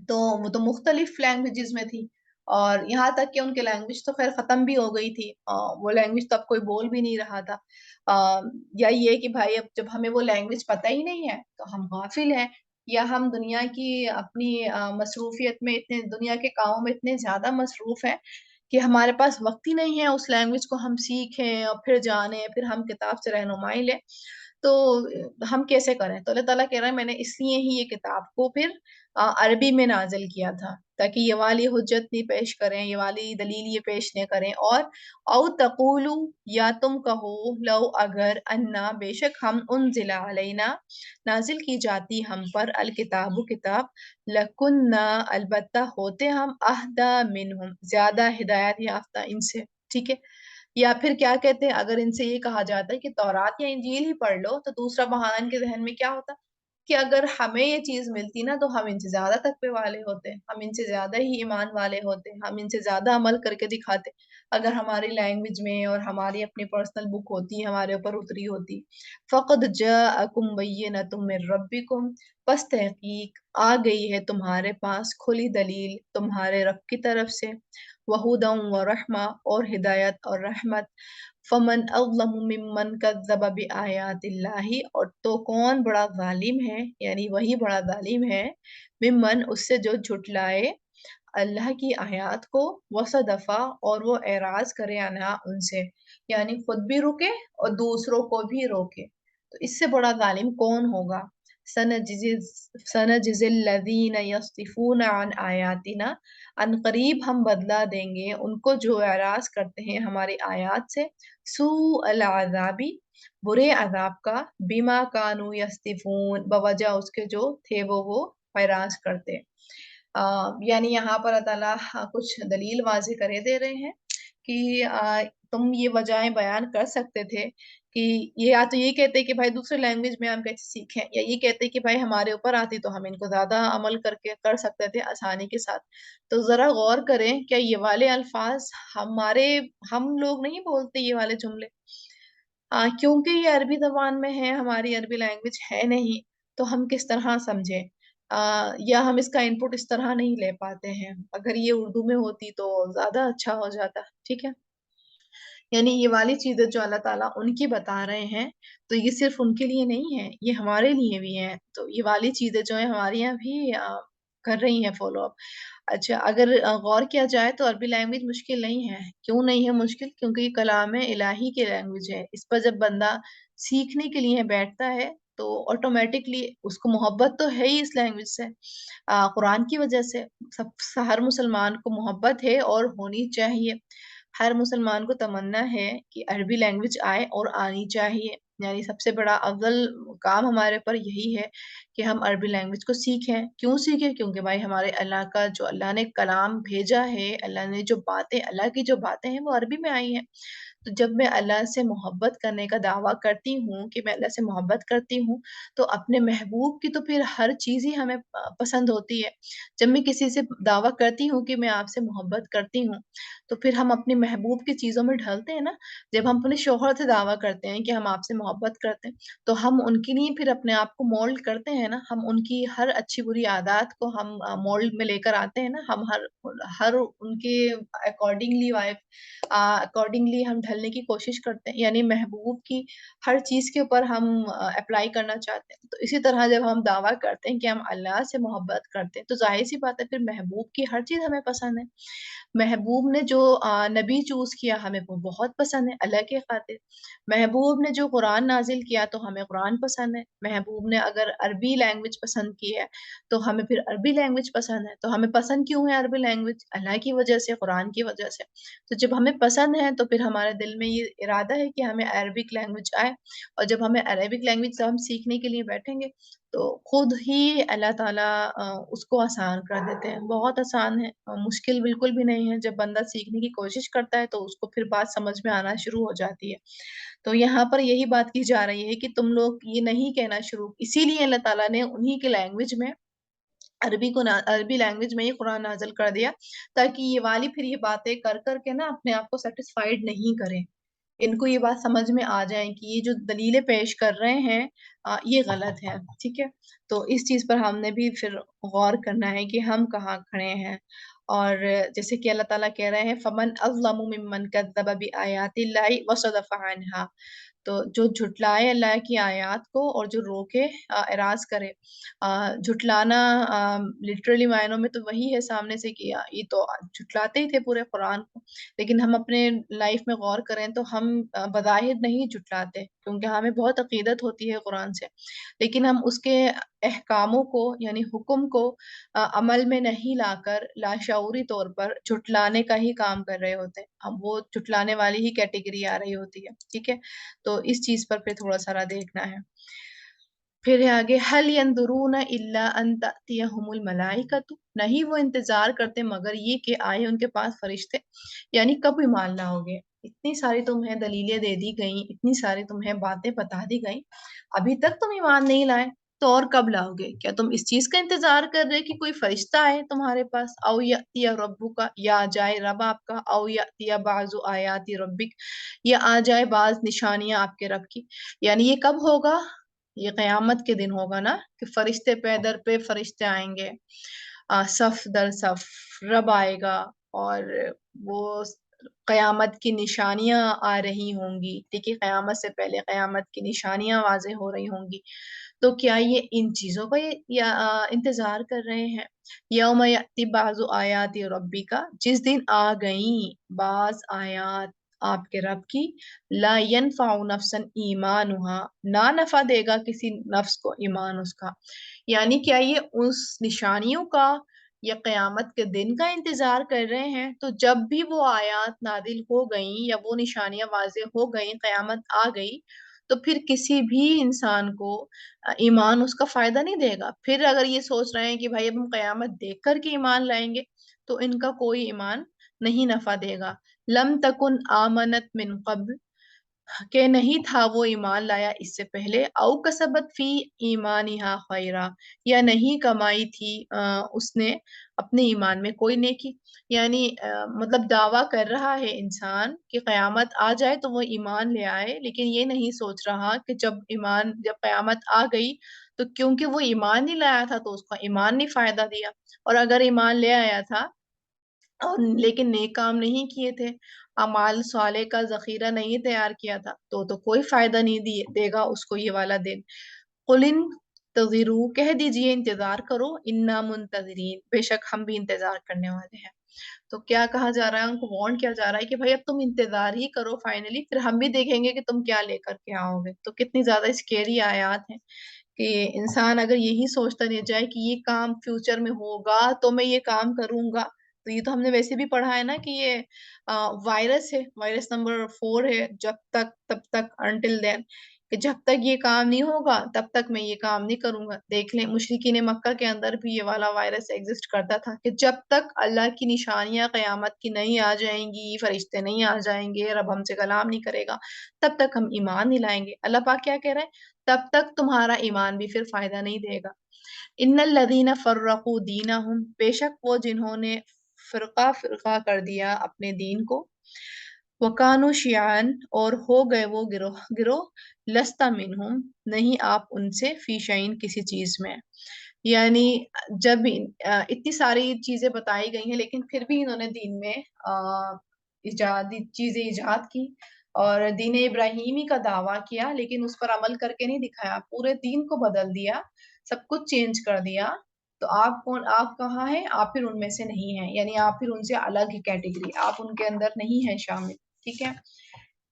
تو وہ تو مختلف لینگویجز میں تھی، اور یہاں تک کہ ان کی لینگویج تو خیر ختم بھی ہو گئی تھی، وہ لینگویج تو اب کوئی بول بھی نہیں رہا تھا، یا یہ کہ بھائی اب جب ہمیں وہ لینگویج پتہ ہی نہیں ہے تو ہم غافل ہیں، یا ہم دنیا کی اپنی مصروفیت میں اتنے، دنیا کے کاموں میں اتنے زیادہ مصروف ہیں کہ ہمارے پاس وقت ہی نہیں ہے اس لینگویج کو ہم سیکھیں اور پھر جانیں، پھر ہم کتاب سے رہنمائی لیں۔ تو ہم کیسے کریں؟ تو اللہ تعالیٰ کہہ رہا ہے میں نے اس لیے ہی یہ کتاب کو پھر عربی میں نازل کیا تھا، تاکہ یہ والی حجت نہیں پیش کریں، یہ والی دلیل یہ پیش نہ کریں، اور او تقولو، یا تم کہو، لو اگر، انا بے شک ہم، انزل علینا نازل کی جاتی ہم پر، الکتاب کتاب، لکننا البتہ ہوتے ہم، اہدا منہم زیادہ ہدایت یافتہ ان سے، ٹھیک ہے؟ یا پھر کیا کہتے ہیں، اگر ان سے یہ کہا جاتا ہے کہ تورات یا انجیل ہی پڑھ لو، تو دوسرا بہانہ ان کے ذہن میں کیا ہوتا کہ اگر ہمیں یہ چیز ملتی نا تو ہم ان سے زیادہ تقوی والے ہوتے، ہم ان سے زیادہ ہی ایمان والے ہوتے، ہم ان سے زیادہ عمل کر کے دکھاتے، اگر ہماری لینگویج میں اور ہماری اپنی پرسنل بک ہوتی، ہمارے اوپر اتری ہوتی۔ فقد جاءکم بینۃ من ربکم، پس تحقیق آ گئی ہے تمہارے پاس کھلی دلیل تمہارے رب کی طرف سے، وہدی ورحمہ، اور ہدایت اور رحمت۔ فمن اظلم ممن کذب بآیات اللہ، اور تو کون بڑا ظالم ہے، یعنی وہی بڑا ظالم ہے، ممن اس سے جو جھٹلائے اللہ کی آیات کو، وصدفا، اور وہ اعراض کرے عنہا ان سے، یعنی خود بھی رکے اور دوسروں کو بھی روکے، تو اس سے بڑا ظالم کون ہوگا؟ سنجزی الذین یصدفون عن آیاتنا، ان قریب ہم بدلا دیں گے ان کو جو اعراض کرتے ہیں ہماری آیات سے، سوء العذابی، برے عذاب کا، بما کانوا یصدفون، بوجہ اس کے جو تھے وہ اعراض کرتے۔ یعنی یہاں پر اللہ تعالیٰ کچھ دلیل واضح کرے دے رہے ہیں کہ تم یہ وجہیں بیان کر سکتے تھے کہ یہ یا تو یہ کہتے کہ بھائی دوسرے لینگویج میں ہم کیسے سیکھیں، یا یہ کہتے کہ بھائی ہمارے اوپر آتی تو ہم ان کو زیادہ عمل کر کے کر سکتے تھے آسانی کے ساتھ۔ تو ذرا غور کریں، کیا یہ والے الفاظ ہم لوگ نہیں بولتے یہ والے جملے؟ کیونکہ یہ عربی زبان میں ہے، ہماری عربی لینگویج ہے نہیں، تو ہم کس طرح سمجھیں؟ یا ہم اس کا انپٹ اس طرح نہیں لے پاتے ہیں، اگر یہ اردو میں ہوتی تو زیادہ اچھا ہو جاتا، ٹھیک ہے؟ یعنی یہ والی چیزیں جو اللہ تعالیٰ ان کی بتا رہے ہیں، تو یہ صرف ان کے لیے نہیں ہے، یہ ہمارے لیے بھی ہیں، تو یہ والی چیزیں جو ہیں ہمارے یہاں بھی کر رہی ہیں فالو اپ۔ اچھا، اگر غور کیا جائے تو عربی لینگویج مشکل نہیں ہے، کیوں نہیں ہے مشکل؟ کیونکہ یہ کلام الہی کی لینگویج ہے، اس پر جب بندہ سیکھنے کے لیے بیٹھتا ہے تو آٹومیٹکلی اس کو محبت تو ہے ہی اس لینگویج سے، قرآن کی وجہ سے، ہر مسلمان کو محبت ہے اور ہونی چاہیے، ہر مسلمان کو تمنا ہے کہ عربی لینگویج آئے اور آنی چاہیے، یعنی سب سے بڑا افضل کام ہمارے پر یہی ہے کہ ہم عربی لینگویج کو سیکھیں۔ کیوں سیکھیں؟ کیونکہ بھائی ہمارے اللہ کا جو اللہ نے کلام بھیجا ہے، اللہ نے جو باتیں، اللہ کی جو باتیں ہیں وہ عربی میں آئی ہیں، تو جب میں اللہ سے محبت کرنے کا دعویٰ کرتی ہوں کہ میں اللہ سے محبت کرتی ہوں، تو اپنے محبوب کی تو پھر ہر چیز ہی ہمیں پسند ہوتی ہے۔ جب میں کسی سے دعویٰ کرتی ہوں کہ میں آپ سے محبت کرتی ہوں، تو پھر ہم اپنے محبوب کی چیزوں میں ڈھلتے ہیں نا۔ جب ہم اپنے شوہر سے دعویٰ کرتے ہیں کہ ہم آپ سے محبت کرتے ہیں، تو ہم ان کے لیے پھر اپنے آپ کو مولڈ کرتے ہیں نا، ہم ان کی ہر اچھی بری عادات کو ہم مولڈ میں لے کر آتے ہیں نا، ہم ہر ان کے اکارڈنگلی اکارڈنگلی ہم ڈھلنے کی کوشش کرتے ہیں، یعنی محبوب کی ہر چیز کے اوپر ہم اپلائی کرنا چاہتے ہیں۔ تو اسی طرح جب ہم دعویٰ کرتے ہیں کہ ہم اللہ سے محبت کرتے ہیں، تو ظاہر سی بات ہے پھر محبوب کی ہر چیز ہمیں پسند ہے۔ محبوب نے جو نبی چوز کیا ہمیں وہ بہت پسند ہے اللہ کے خاطر، محبوب نے جو قرآن نازل کیا تو ہمیں قرآن پسند ہے، محبوب نے اگر عربی لینگویج پسند کی ہے تو ہمیں پھر عربی لینگویج پسند ہے۔ تو ہمیں پسند کیوں ہے عربی لینگویج؟ اللہ کی وجہ سے، قرآن کی وجہ سے۔ تو جب ہمیں پسند ہے تو پھر ہمارے دل میں یہ ارادہ ہے کہ ہمیں عربک لینگویج آئے، اور جب ہمیں عربک لینگویج ہم سیکھنے کے لیے بیٹھیں گے تو خود ہی اللہ تعالیٰ اس کو آسان کر دیتے ہیں، بہت آسان ہے، مشکل بالکل بھی نہیں ہے۔ جب بندہ سیکھنے کی کوشش کرتا ہے تو اس کو پھر بات سمجھ میں آنا شروع ہو جاتی ہے۔ تو یہاں پر یہی بات کی جا رہی ہے کہ تم لوگ یہ نہیں کہنا شروع، اسی لیے اللہ تعالیٰ نے انہی کے لینگویج میں عربی لینگویج میں یہ قرآن نازل کر دیا، تاکہ یہ والی پھر یہ باتیں کر کر کے نا اپنے آپ کو سیٹسفائیڈ نہیں کریں، ان کو یہ بات سمجھ میں آ جائیں کہ یہ جو دلیلیں پیش کر رہے ہیں یہ غلط ہے، ٹھیک ہے؟ تو اس چیز پر ہم نے بھی پھر غور کرنا ہے کہ ہم کہاں کھڑے ہیں، اور جیسے کہ اللہ تعالیٰ کہہ رہے ہیں فَمَنْ أَظْلَمُ مِمَّنْ كَذَّبَ بِآيَاتِ اللَّهِ وَصَدَفَ عَنْهَا، تو جو جھٹلائے اللہ کی آیات کو اور جو روکے اعراض کرے، جھٹلانا لٹرلی معنوں میں تو وہی ہے سامنے سے کیا، یہ تو جھٹلاتے ہی تھے پورے قرآن کو، لیکن ہم اپنے لائف میں غور کریں تو ہم بظاہر نہیں جھٹلاتے کیونکہ ہمیں بہت عقیدت ہوتی ہے قرآن سے، لیکن ہم اس کے احکاموں کو یعنی حکم کو عمل میں نہیں لا کر لاشعوری طور پر جھٹلانے کا ہی کام کر رہے ہوتے ہیں، ہم وہ جھٹلانے والی ہی کیٹیگری آ رہی ہوتی ہے، ٹھیک ہے؟ تو اس چیز پر پھر تھوڑا سا دیکھنا ہے۔ پھر ہے آگے هل ينظرون الا ان تأتيهم الملائکۃ، نہیں وہ انتظار کرتے مگر یہ کہ آئے ان کے پاس فرشتے، یعنی کب ایمان لاؤگے؟ اتنی ساری تمہیں دلیلیں دے دی گئیں، اتنی ساری تمہیں باتیں بتا دی گئیں، ابھی تک تم ایمان نہیں لائے، تو اور کب لاؤ گے؟ کیا تم اس چیز کا انتظار کر رہے کہ کوئی فرشتہ آئے تمہارے پاس؟ او یاتی ربک، یا آ جائے رب آپ کا، او یاتی بعض آیات ربک، یا آ جائے بعض نشانیاں آپ کے رب کی، یعنی یہ کب ہوگا؟ یہ قیامت کے دن ہوگا نا، کہ فرشتے پہ در پہ فرشتے آئیں گے، صف در صف رب آئے گا، اور وہ قیامت کی نشانیاں آ رہی ہوں گی، ٹھیک ہے؟ قیامت سے پہلے قیامت کی نشانیاں واضح ہو رہی ہوں گی، تو کیا یہ ان چیزوں کا انتظار کر رہے ہیں؟ یوم یأتی بعض آیات ربی کا، جس دن آ گئیں بعض آیات آپ کے رب کی، لا ينفع نفسا ایمانها، نہ نفع دے گا کسی نفس کو ایمان اس کا، یعنی کیا یہ اس نشانیوں کا یا قیامت کے دن کا انتظار کر رہے ہیں؟ تو جب بھی وہ آیات نازل ہو گئیں یا وہ نشانیاں واضح ہو گئیں، قیامت آ گئی، تو پھر کسی بھی انسان کو ایمان اس کا فائدہ نہیں دے گا۔ پھر اگر یہ سوچ رہے ہیں کہ بھائی اب ہم قیامت دیکھ کر کے ایمان لائیں گے، تو ان کا کوئی ایمان نہیں نفع دے گا۔ لم تکن آمنت من قبل، کہ نہیں تھا وہ ایمان لایا اس سے پہلے، او کسبت فی ایمانہا خیرا، یا نہیں کمائی تھی اس نے اپنے ایمان میں کوئی نیکی، یعنی مطلب دعویٰ کر رہا ہے انسان کہ قیامت آ جائے تو وہ ایمان لے آئے، لیکن یہ نہیں سوچ رہا کہ جب قیامت آ گئی تو کیونکہ وہ ایمان نہیں لایا تھا تو اس کا ایمان نہیں فائدہ دیا، اور اگر ایمان لے آیا تھا اور لیکن نیک کام نہیں کیے تھے، اعمال صالح کا ذخیرہ نہیں تیار کیا تھا، تو کوئی فائدہ نہیں دے گا اس کو یہ والا دن۔ قل انتظروا، کہہ دیجئے انتظار کرو، انا منتظرین، بے شک ہم بھی انتظار کرنے والے ہیں۔ تو کیا کہا جا رہا ہے؟ ان کو وارن کیا جا رہا ہے کہ بھائی اب تم انتظار ہی کرو، فائنلی پھر ہم بھی دیکھیں گے کہ تم کیا لے کر کے آؤ گے۔ تو کتنی زیادہ اسکیری آیات ہیں کہ انسان اگر یہی سوچتا رہ جائے کہ یہ کام فیوچر میں ہوگا تو میں یہ کام کروں گا، تو یہ تو ہم نے ویسے بھی پڑھا ہے نا کہ یہ وائرس ہے، وائرس نمبر 4 ہے، جب تک تب تک انٹل دین، کہ جب تک یہ کام نہیں ہوگا تب تک میں یہ کام نہیں کروں گا۔ دیکھ لیں مشرکین مکہ کے اندر بھی یہ والا وائرس ایگزسٹ کرتا تھا کہ جب تک اللہ کی نشانیاں قیامت کی نہیں آ جائیں گی، فرشتے نہیں آ جائیں گے، رب ہم سے کلام نہیں کرے گا، تب تک ہم ایمان نہیں لائیں گے۔ اللہ پاک کیا کہہ رہے ہیں؟ تب تک تمہارا ایمان بھی پھر فائدہ نہیں دے گا۔ ان الذین فرقوا دینہم، بے شک وہ جنہوں نے فرقہ فرقہ کر دیا اپنے دین کو، وکانوا شیعان، اور ہو گئے وہ گروہ گروہ، لست منہم، نہیں آپ ان سے، فی شیء، کسی چیز میں، یعنی جب اتنی ساری چیزیں بتائی گئی ہیں لیکن پھر بھی انہوں نے دین میں چیزیں ایجاد کی اور دین ابراہیمی کا دعویٰ کیا، لیکن اس پر عمل کر کے نہیں دکھایا، پورے دین کو بدل دیا، سب کچھ چینج کر دیا، تو آپ کون؟ آپ کہاں ہیں؟ آپ پھر ان میں سے نہیں ہیں، یعنی آپ پھر ان سے الگ ہی کیٹیگری، آپ ان کے اندر نہیں ہیں شامل، ٹھیک ہے؟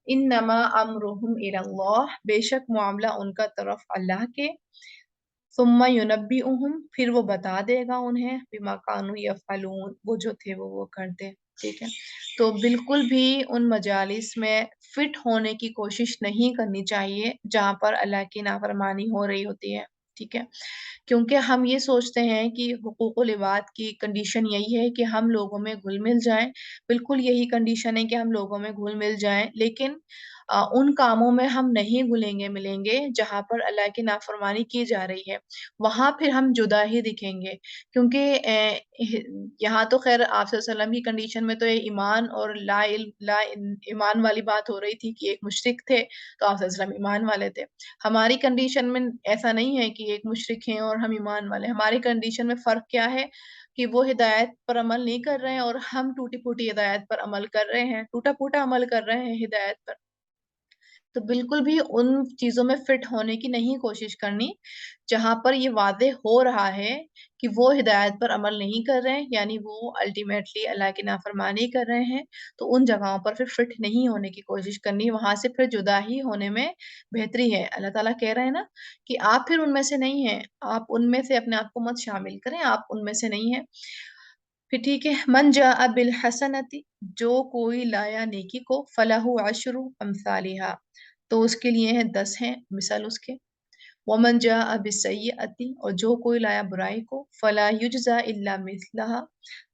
انما امرهم الی اللہ، بے شک معاملہ ان کا طرف اللہ کے، ثم ینبئهم، پھر وہ بتا دے گا انہیں، بما کانوا یفعلون، وہ جو تھے وہ کرتے، ٹھیک ہے؟ تو بالکل بھی ان مجالس میں فٹ ہونے کی کوشش نہیں کرنی چاہیے جہاں پر اللہ کی نافرمانی ہو رہی ہوتی ہے، ٹھیک ہے؟ کیونکہ ہم یہ سوچتے ہیں کہ حقوق العباد کی کنڈیشن یہی ہے کہ ہم لوگوں میں گھل مل جائیں، بالکل یہی کنڈیشن ہے کہ ہم لوگوں میں گھل مل جائیں، لیکن ان کاموں میں ہم نہیں گھلیں گے ملیں گے جہاں پر اللہ کی نافرمانی کی جا رہی ہے، وہاں پھر ہم جدا ہی دکھیں گے، کیونکہ یہاں تو خیر آپ صلی اللہ علیہ وسلم کی کنڈیشن میں تو یہ ایمان اور لا ایمان والی بات ہو رہی تھی کہ ایک مشرک تھے تو آپ صلی اللہ علیہ وسلم ایمان والے تھے۔ ہماری کنڈیشن میں ایسا نہیں ہے کہ ایک مشرک ہیں اور ہم ایمان والے، ہماری کنڈیشن میں فرق کیا ہے کہ وہ ہدایت پر عمل نہیں کر رہے ہیں اور ہم ٹوٹی پھوٹی ہدایت پر عمل کر رہے ہیں، ٹوٹا پھوٹا عمل کر رہے ہیں ہدایت پر۔ تو بالکل بھی ان چیزوں میں فٹ ہونے کی نہیں کوشش کرنی جہاں پر یہ واضح ہو رہا ہے کہ وہ ہدایت پر عمل نہیں کر رہے ہیں، یعنی وہ الٹیمیٹلی اللہ کی نافرمانی کر رہے ہیں، تو ان جگہوں پر پھر فٹ نہیں ہونے کی کوشش کرنی، وہاں سے پھر جدا ہی ہونے میں بہتری ہے۔ اللہ تعالیٰ کہہ رہے ہیں نا کہ آپ پھر ان میں سے نہیں ہیں، آپ ان میں سے اپنے آپ کو مت شامل کریں، آپ ان میں سے نہیں ہیں۔ پھر ٹھیک ہے، من جاء بالحسنتی، جو کوئی لایا نیکی کو، فلہ عشر امثالہا، تو اس کے لیے ہیں 10 ہیں مثال اس کے۔ ومن جاء بالسیئۃ، اور جو کوئی لایا برائی کو، فلا یجزا الا مثلہا،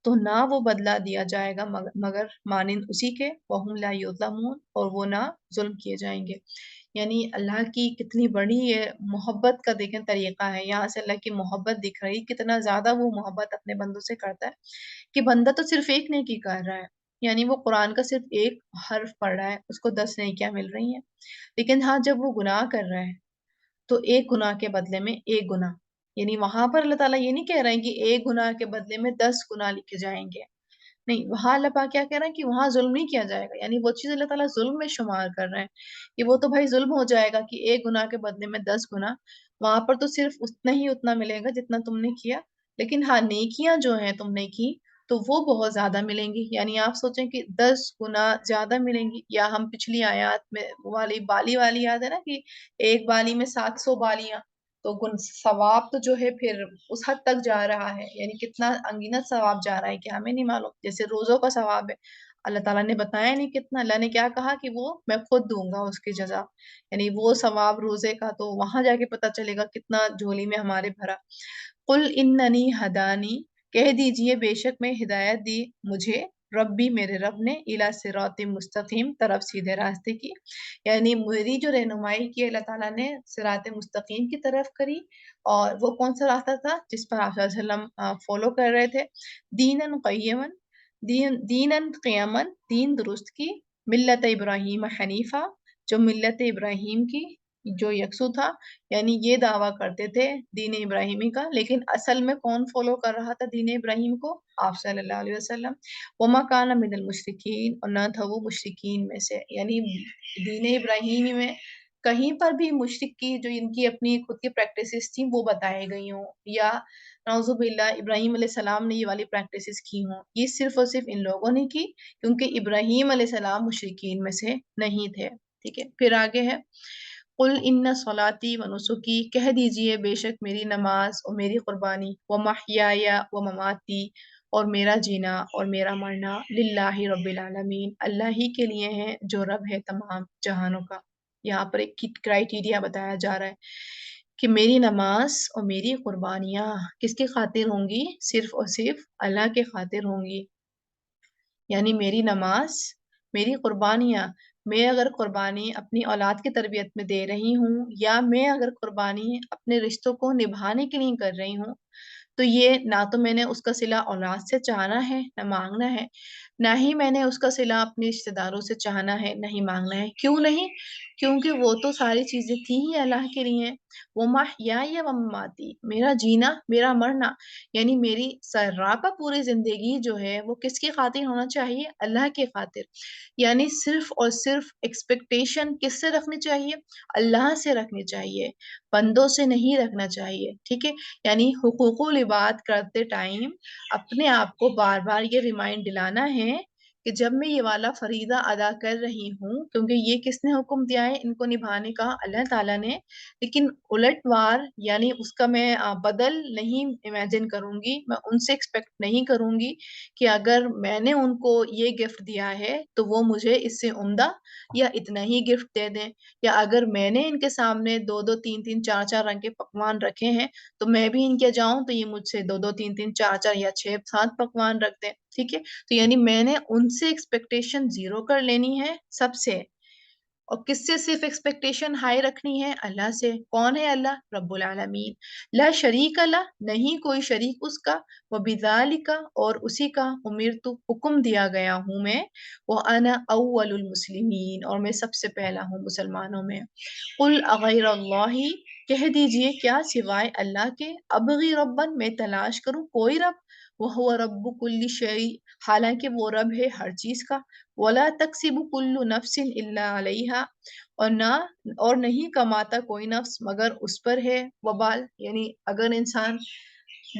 تو نہ وہ بدلہ دیا جائے گا مگر مانند اسی کے، وہم لا یظلمون، اور وہ نہ ظلم کیے جائیں گے۔ یعنی اللہ کی کتنی بڑی یہ محبت کا دیکھیں طریقہ ہے، یہاں سے اللہ کی محبت دکھ رہی، کتنا زیادہ وہ محبت اپنے بندوں سے کرتا ہے کہ بندہ تو صرف ایک نیکی کر رہا ہے، یعنی وہ قرآن کا صرف ایک حرف پڑھ رہا ہے، اس کو 10 نیکیاں مل رہی ہیں، لیکن ہاں جب وہ گناہ کر رہا ہے تو ایک گناہ کے بدلے میں ایک گناہ، یعنی وہاں پر اللہ تعالیٰ یہ نہیں کہہ رہے ہیں کہ ایک گناہ کے بدلے میں 10 گناہ لکھے جائیں گے، نہیں، وہاں اللہ پاک کیا کہہ رہے ہیں کہ وہاں ظلم نہیں کیا جائے گا، یعنی وہ چیز اللہ تعالیٰ ظلم میں شمار کر رہے ہیں کہ وہ تو بھائی ظلم ہو جائے گا کہ ایک گناہ کے بدلے میں 10 گناہ، وہاں پر تو صرف اتنا ملے گا جتنا تم نے کیا، لیکن ہاں نیکیاں جو ہیں تم نے کی تو وہ بہت زیادہ ملیں گی، یعنی آپ سوچیں کہ 10 گنا زیادہ ملیں گی، یا ہم پچھلی آیات میں والی بالی والی یاد ہے نا کہ ایک بالی میں 700 بالیاں، تو ثواب تو جو ہے پھر اس حد تک جا رہا ہے، یعنی کتنا انگنت ثواب جا رہا ہے کہ ہمیں نہیں معلوم، جیسے روزوں کا ثواب ہے، اللہ تعالیٰ نے بتایا نہیں کتنا، اللہ نے کیا کہا کہ وہ میں خود دوں گا اس کی جزا، یعنی وہ ثواب روزے کا تو وہاں جا کے پتہ چلے گا کتنا جھولی میں ہمارے بھرا۔ قل اننی ہدانی، کہہ دیجئے بے شک میں ہدایت دی مجھے ربی، میرے رب نے، الی صراط مستقیم، طرف سیدھے راستے کی، یعنی میری جو رہنمائی کی اللہ تعالیٰ نے صراط مستقیم کی طرف کری، اور وہ کون سا راستہ تھا جس پر آپ صلی اللہ علیہ وسلم فالو کر رہے تھے، دینن قیمن، دینن قیمن، دین درست کی، ملت ابراہیم حنیفہ، جو ملت ابراہیم کی جو یکسو تھا، یعنی یہ دعویٰ کرتے تھے دین ابراہیمی کا، لیکن اصل میں کون فالو کر رہا تھا دین ابراہیم کو؟ آپ صلی اللہ علیہ وسلم۔ وما کان من المشرکین، اور نہ تھا وہ مشرکین میں سے، یعنی دین ابراہیمی میں کہیں پر بھی مشرک کی جو ان کی اپنی خود کی پریکٹسز تھیں وہ بتائی گئی ہوں، یا نعوذ باللہ ابراہیم علیہ السلام نے یہ والی پریکٹسز کی ہوں، یہ صرف اور صرف ان لوگوں نے کی کیونکہ ابراہیم علیہ السلام مشرکین میں سے نہیں تھے۔ ٹھیک ہے، پھر آگے ہے قل ان صلاتی و نسکی، کہہ دیجئے بے شک میری نماز اور میری قربانی، و محیای و مماتی، اور میرا جینا اور میرا مرنا، للہ رب العالمین، اللہ ہی کے لیے ہے جو رب ہے تمام جہانوں کا۔ یہاں پر ایک کرائٹیریا بتایا جا رہا ہے کہ میری نماز اور میری قربانیاں کس کی خاطر ہوں گی؟ صرف اور صرف اللہ کے خاطر ہوں گی، یعنی میری نماز، میری قربانیاں، میں اگر قربانی اپنی اولاد کی تربیت میں دے رہی ہوں، یا میں اگر قربانی اپنے رشتوں کو نبھانے کے لیے کر رہی ہوں، تو یہ نہ تو میں نے اس کا صلہ اولاد سے چاہنا ہے نہ مانگنا ہے، نہ ہی میں نے اس کا صلہ اپنے رشتہ داروں سے چاہنا ہے نہ ہی مانگنا ہے۔ کیوں نہیں؟ کیونکہ وہ تو ساری چیزیں تھیں ہی اللہ کے لیے، وہ محیای و مماتی، میرا جینا میرا مرنا، یعنی میری سراپا پوری زندگی جو ہے وہ کس کی خاطر ہونا چاہیے؟ اللہ کی خاطر، یعنی صرف اور صرف ایکسپیکٹیشن کس سے رکھنی چاہیے؟ اللہ سے رکھنی چاہیے، بندوں سے نہیں رکھنا چاہیے۔ ٹھیک ہے، یعنی حقوق العباد کرتے ٹائم اپنے آپ کو بار بار یہ ریمائنڈ دلانا ہے کہ جب میں یہ والا فریضہ ادا کر رہی ہوں، کیونکہ یہ کس نے حکم دیا ہے ان کو نبھانے کا؟ اللہ تعالیٰ نے، لیکن الٹ وار یعنی اس کا میں بدل نہیں امیجن کروں گی، میں ان سے ایکسپیکٹ نہیں کروں گی کہ اگر میں نے ان کو یہ گفٹ دیا ہے تو وہ مجھے اس سے عمدہ یا اتنا ہی گفٹ دے دیں، یا اگر میں نے ان کے سامنے 2 2 3 3 4 4 رنگ کے پکوان رکھے ہیں تو میں بھی ان کے جاؤں تو یہ مجھ سے 2 2 3 3 4 4 یا 6 7 پکوان رکھ دیں۔ ٹھیک ہے، تو یعنی میں نے ان سے ایکسپیکٹیشن زیرو کر لینی ہے سب سے، اور کس سے صرف ایکسپیکٹیشن ہائی رکھنی ہے؟ اللہ سے۔ کون ہے اللہ؟ رب العالمین، لا شریک اللہ، نہیں کوئی شریک اس کا، وبذالک، اور اسی کا امرت، حکم دیا گیا ہوں میں، وانا اول المسلمین، اور میں سب سے پہلا ہوں مسلمانوں میں۔ قل اغیر اللہ، کہہ دیجئے کیا سوائے اللہ کے، ابغی ربن، میں تلاش کروں کوئی رب، وَهُوَ رَبُّ كُلِّ شَيْءٍ، حالانکہ وہ رب ہے ہر چیز کا، وَلَا تَكْسِبُ كُلُّ نَفْسٍ إِلَّا عَلَيْهَا، اور نہیں کماتا کوئی نفس مگر اس پر ہے وبال، یعنی اگر انسان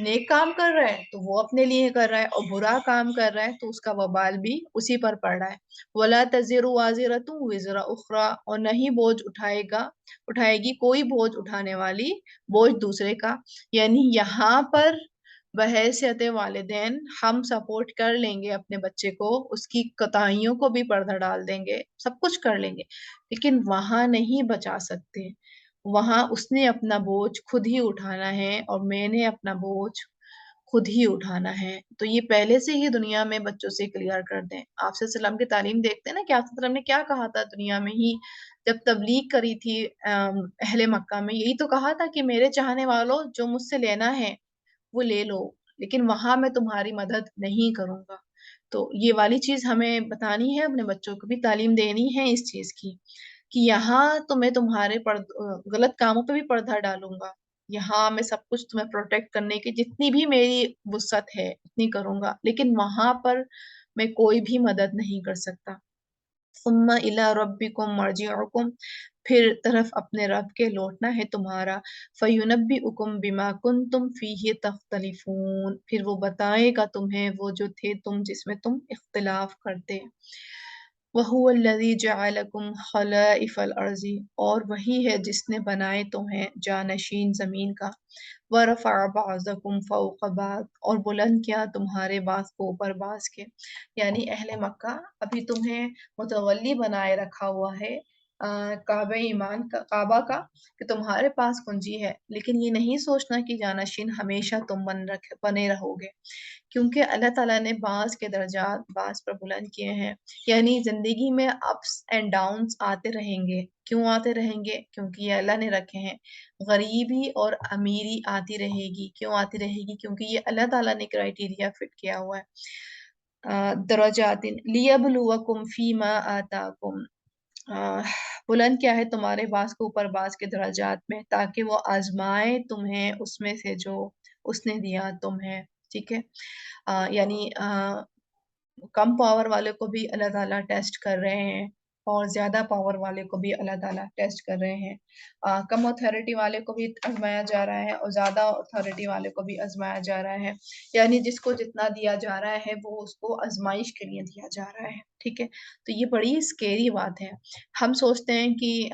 نیک کام کر رہا ہے تو وہ اپنے لیے کر رہا ہے، اور برا کام کر رہا ہے تو اس کا وبال بھی اسی پر پڑ رہا ہے۔ وَلَا تَزِرُ وَازِرَةٌ وِزْرَ أُخْرَىٰ، اور نہیں بوجھ اٹھائے گی کوئی بوجھ اٹھانے والی بوجھ دوسرے کا، یعنی یہاں پر بحیثیت والدین ہم سپورٹ کر لیں گے اپنے بچے کو، اس کی کوتاہیوں کو بھی پردہ ڈال دیں گے، سب کچھ کر لیں گے، لیکن وہاں نہیں بچا سکتے، وہاں اس نے اپنا بوجھ خود ہی اٹھانا ہے، اور میں نے اپنا بوجھ خود ہی اٹھانا ہے۔ تو یہ پہلے سے ہی دنیا میں بچوں سے کلیئر کر دیں۔ آپ صلی اللہ علیہ وسلم کی تعلیم دیکھتے ہیں نا کہ آپ صلی اللہ علیہ وسلم نے کیا کہا تھا دنیا میں ہی جب تبلیغ کری تھی اہل مکہ میں، یہی تو کہا تھا کہ میرے چاہنے والوں جو مجھ سے لینا ہے وہ لے لو، لیکن وہاں میں تمہاری مدد نہیں کروں گا۔ تو یہ والی چیز ہمیں بتانی ہے، اپنے بچوں کو بھی تعلیم دینی ہے اس چیز کی کہ یہاں تو میں تمہارے غلط کاموں پہ بھی پردہ ڈالوں گا، یہاں میں سب کچھ تمہیں پروٹیکٹ کرنے کی جتنی بھی میری وسعت ہے اتنی کروں گا، لیکن وہاں پر میں کوئی بھی مدد نہیں کر سکتا۔ ثم الی ربکم مرجعکم، پھر طرف اپنے رب کے لوٹنا ہے تمہارا، فینبئکم بما کنتم فیہ تختلفون، پھر وہ بتائے گا تمہیں وہ جو تھے تم جس میں تم اختلاف کرتے۔ وَهُوَ الَّذِي جَعَلَكُمْ خَلَائِفَ الْأَرْضِ، اور وہی ہے جس نے بنائے تمہیں جانشین زمین کا، وَرَفَعَ بَعْضَكُمْ فَوْقَ بَعْضٍ، اور بلند کیا تمہارے بعض کو اوپر بعض کے، یعنی اہل مکہ ابھی تمہیں متولی بنائے رکھا ہوا ہے کعبہ ایمان کا، کعبہ کا، کہ تمہارے پاس کنجی ہے، لیکن یہ نہیں سوچنا کہ جانشین ہمیشہ تم بنے رہو گے، کیونکہ اللہ تعالیٰ نے بعض کے درجات بعض پر بلند کیے ہیں، یعنی زندگی میں اپس اینڈ ڈاؤنز آتے رہیں گے۔ کیوں آتے رہیں گے؟ کیونکہ یہ اللہ نے رکھے ہیں۔ غریبی اور امیری آتی رہے گی، کیوں آتی رہے گی؟ کیونکہ یہ اللہ تعالیٰ نے کرائٹیریا فٹ کیا ہوا ہے۔ درجات لیبلوکم فیما آتاکم، بلند کیا ہے تمہارے بعض کو اوپر بعض کے درجات میں، تاکہ وہ آزمائے تمہیں اس میں سے جو اس نے دیا تمہیں، ٹھیک ہے؟ یعنی کم پاور والے کو بھی اللہ تعالیٰ ٹیسٹ کر رہے ہیں، اور زیادہ پاور والے کو بھی اللہ تعالیٰ ٹیسٹ کر رہے ہیں، کم اتھارٹی والے کو بھی آزمایا جا رہا ہے، اور زیادہ اتھارٹی والے کو بھی آزمایا جا رہا ہے، یعنی جس کو جتنا دیا جا رہا ہے وہ اس کو آزمائش کے لیے دیا جا رہا ہے، ٹھیک ہے؟ تو یہ بڑی اسکیری بات ہے۔ ہم سوچتے ہیں کہ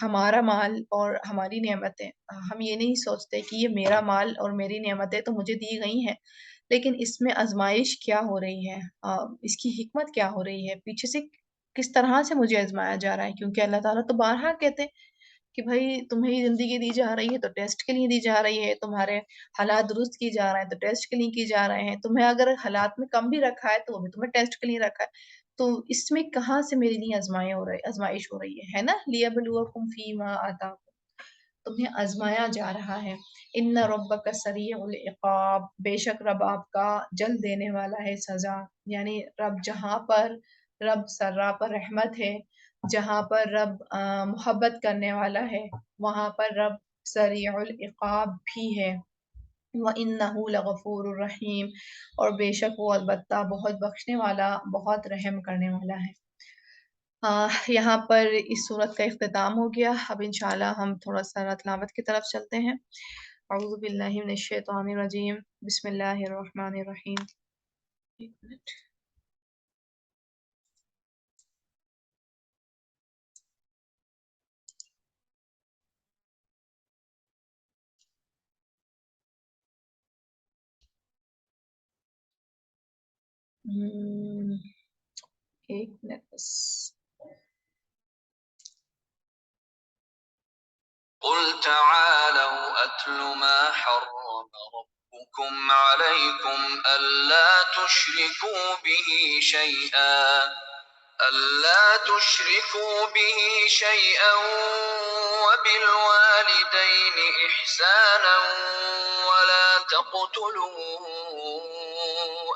ہمارا مال اور ہماری نعمتیں، ہم یہ نہیں سوچتے کہ یہ میرا مال اور میری نعمتیں تو مجھے دی گئی ہیں، لیکن اس میں آزمائش کیا ہو رہی ہے، اس کی حکمت کیا ہو رہی ہے، پیچھے سے کس طرح سے مجھے آزمایا جا رہا ہے، کیونکہ اللہ تعالیٰ تو بارہا کہتے ہیں کہ بھائی تمہیں زندگی دی جا رہی ہے تو ٹیسٹ کے لیے دی جا رہی ہے، تمہارے حالات درست کی جا رہے ہیں تو ٹیسٹ کے لیے کی جا رہے ہیں، تمہیں اگر حالات میں کم بھی رکھا ہے تو وہ بھی تمہیں ٹیسٹ کے لیے رکھا ہے، تو اس میں کہاں سے میرے لیے آزمائش ہو رہی ہے نا؟ لیبلوکم فیما آتاکم، تمہیں آزمایا جا رہا ہے۔ ان ربک سریع العقاب، بے شک رب آپ کا جلد دینے والا ہے سزا، یعنی رب سرا پر رحمت ہے، جہاں پر رب محبت کرنے والا ہے وہاں پر رب سریع العقاب بھی ہے۔ وَإِنَّهُ لَغَفُورٌ الرحیم، اور بے شک وہ البتہ بہت بخشنے والا، بہت رحم کرنے والا ہے۔ یہاں پر اس صورت کا اختتام ہو گیا۔ اب انشاءاللہ ہم تھوڑا سا تلاوت کی طرف چلتے ہیں۔ اعوذ باللہ من الشیطان الرجیم، بسم اللہ الرحمن الرحیم۔ ایک منٹ۔ ایک منٹ بس۔ قل تعالوا أتل ما حرم ربكم عليكم ألا تشركوا به شيئا وبالوالدين إحسانا ولا تقتلوا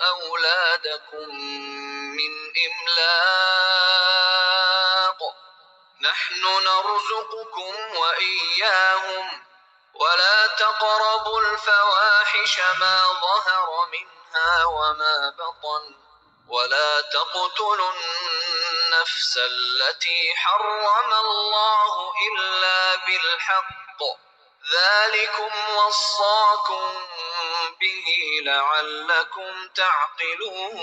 أولادكم من إملاق، نحن نرزقكم وإياهم، ولا تقربوا الفواحش ما ظهر منها منها وما بطن ولا تقتلوا النفس التي حرم الله إلا بالحق ذلكم وصاكم به لعلكم تعقلون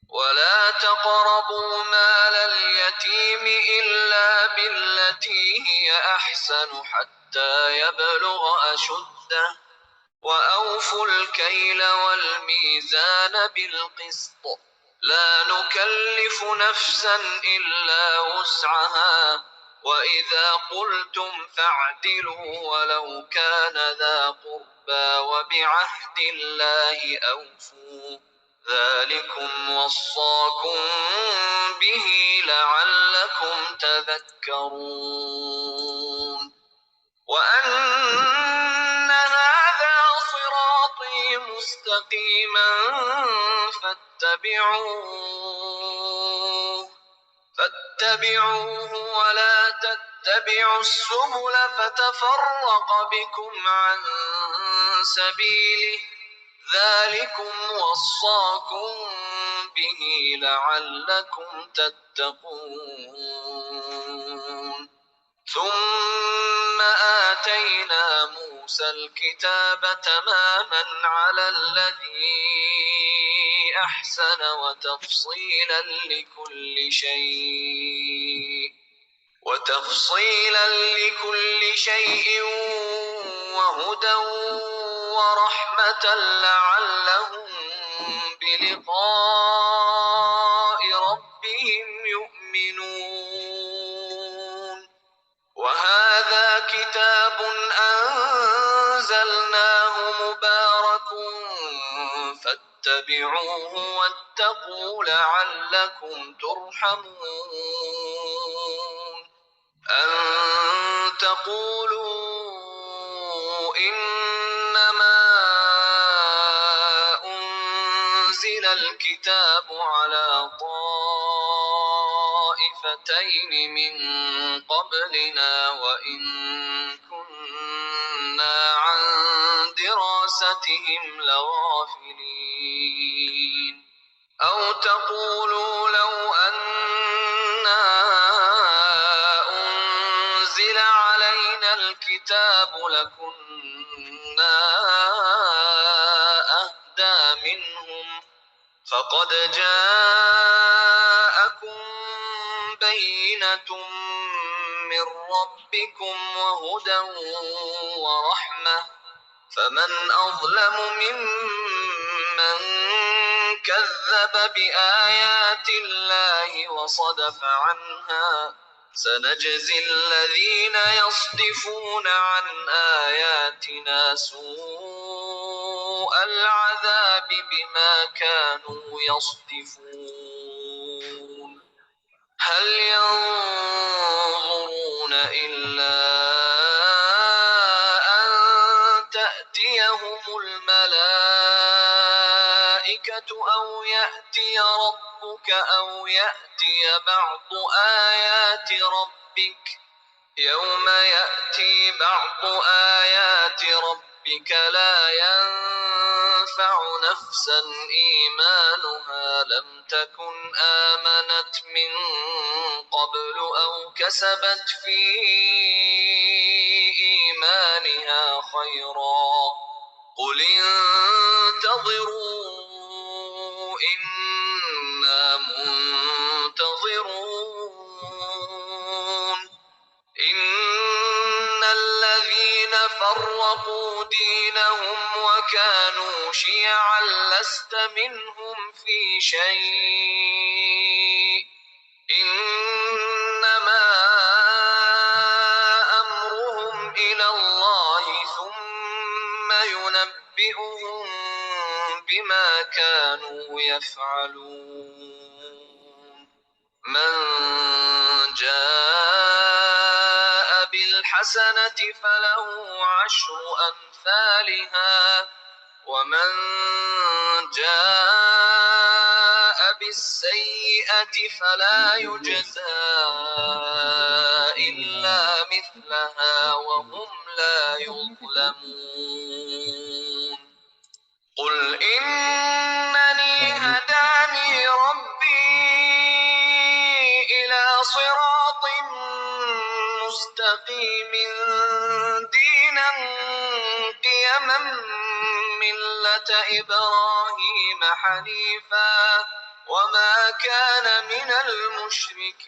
ولا تقربوا مال اليتيم إلا بالتي هي أحسن حتى يبلغ أشده وأوفوا الكيل والميزان بالقسط لا نكلف نفسا إلا وسعها وإذا قلتم فاعدلوا ولو كان ذا قربى وبعهد الله أوفوا ذلكم وصاكم به لعلكم تذكرون وأن هذا صراطي مستقيما فاتبعوه ولا تتبعوا السبل فتفرق بكم عن سبيله ذلكم وصاكم به لعلكم تتقون ثم آتينا موسى الكتاب تماما على الذي أحسن وتفصيلا لكل شيء وهدى ورحمة لعلهم بلقاء ربهم يؤمنون وهذا كتاب أنزلناه مبارك فاتبعوه واتقوا لعلكم ترحمون أن تقولوا إنما أنزل الكتاب على طائفتين من قبلنا وإن كنا عن دراستهم لغافلين أو تقولوا لو أنا أنزل علينا الكتاب لكنا أهدى منهم فقد جاءكم بينة من ربكم وهدى ورحمة فمن أظلم ممن كذب بآيات الله وصدف عنها سنجزي الذين يصدفون عن آياتنا سوء العذاب بما كانوا يصدفون هل ينظرون إلا أن تأتيهم الملائكة أو يأتي ربك أو يأتي بعض آيات ربك يوم يأتي بعض آيات ربك لا ينفع نفسا إيمانها لم تكن آمنت من قبل أو كسبت في إيمانها خيرا قل انتظروا إنا منتظرون إن الذين فرقوا دينهم وكانوا شيعا لست منهم في شيء إنما أمرهم إلى الله ثم ينبئهم بما كانوا يفعلون من جاء بالحسنة فله عشر أمثالها ومن جاء بالسيئة فلا يجزى إلا مثلها وهم لا يظلمون قل إنني هداني ربي إلى صراط مستقيم دينا قيما ملة إبراهيم حنيفا وما كان من المشركين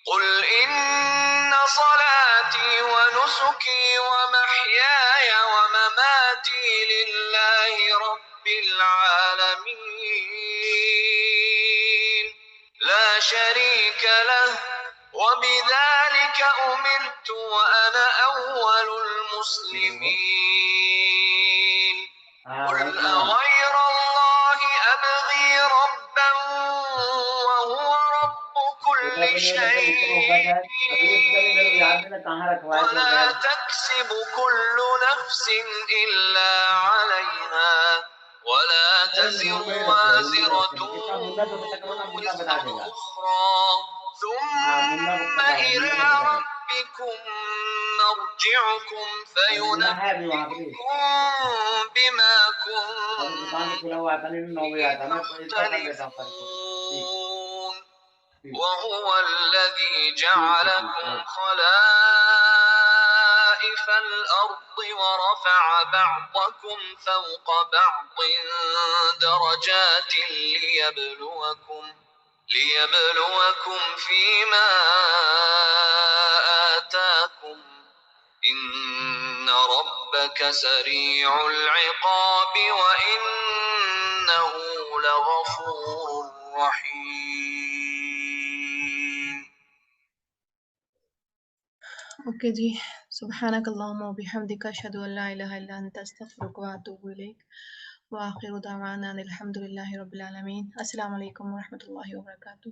قل إن صلاتي ونسكي ومحياي ومماتي لله رب العالمين لا شريك له وبذلك أمرت وأنا أول المسلمين قل أغير الله أبغي ربا وهو رب كل شيء ولا تكسب كل نفس إلا عليها ولا تزر وازرة وزر أخرى ثم إلى ربكم مرجعكم فينبئكم بما كنتم تختلفون وهو الذي جعلكم خلائف الأرض ورفع بعضكم فوق بعض درجات ليبلوكم فيما آتاكم إن ربك سريع العقاب وإنه لغفور رحيم. اوکے جی، سبحانک اللہم و بحمدک اشہد ان لا الہ الا انت استغفرک و اتوب الیک وآخر دعوانا الحمد للہ رب العالمین۔ السلام علیکم ورحمۃ اللہ وبرکاتہ۔